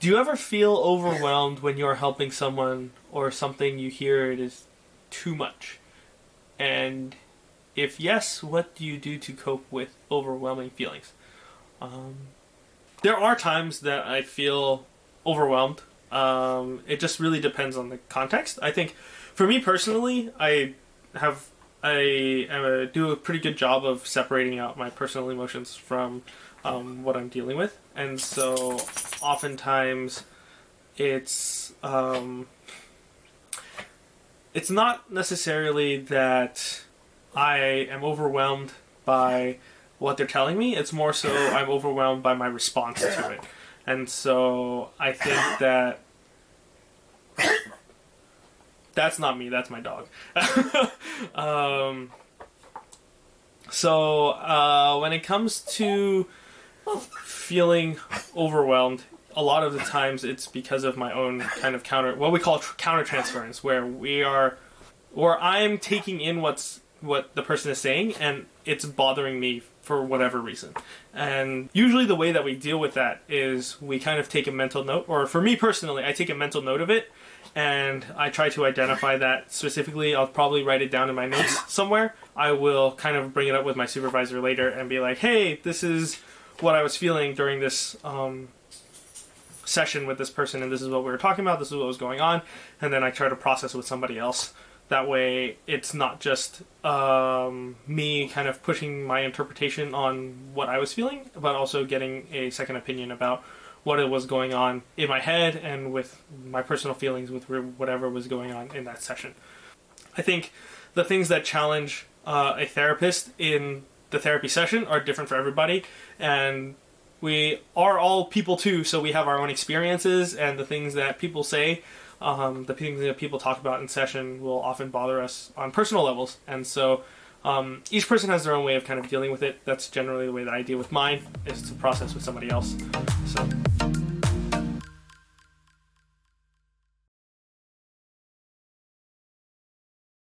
Do you ever feel overwhelmed when you're helping someone or something you hear it is too much? And if yes, what do you do to cope with overwhelming feelings? There are times that I feel overwhelmed. It just really depends on the context. I think for me personally, I do a pretty good job of separating out my personal emotions from what I'm dealing with. And so oftentimes it's not necessarily that I am overwhelmed by what they're telling me. It's more so I'm overwhelmed by my response to it. And so I think that that's not me, that's my dog. So when it comes to feeling overwhelmed, a lot of the times it's because of my own kind of what we call countertransference, where I'm taking in what the person is saying and it's bothering me for whatever reason. And usually the way that we deal with that is we kind of take a mental note, or for me personally, I take a mental note of it and I try to identify that specifically. I'll probably write it down in my notes somewhere. I will kind of bring it up with my supervisor later and be like, hey, this is what I was feeling during this session with this person, and this is what we were talking about, this is what was going on, and then I try to process with somebody else. That way it's not just me kind of pushing my interpretation on what I was feeling, but also getting a second opinion about what it was going on in my head and with my personal feelings with whatever was going on in that session. I think the things that challenge a therapist in the therapy session are different for everybody, and we are all people too, so we have our own experiences, and the things that people say, the things that people talk about in session will often bother us on personal levels. And so each person has their own way of kind of dealing with it. That's generally the way that I deal with mine, is to process with somebody else. So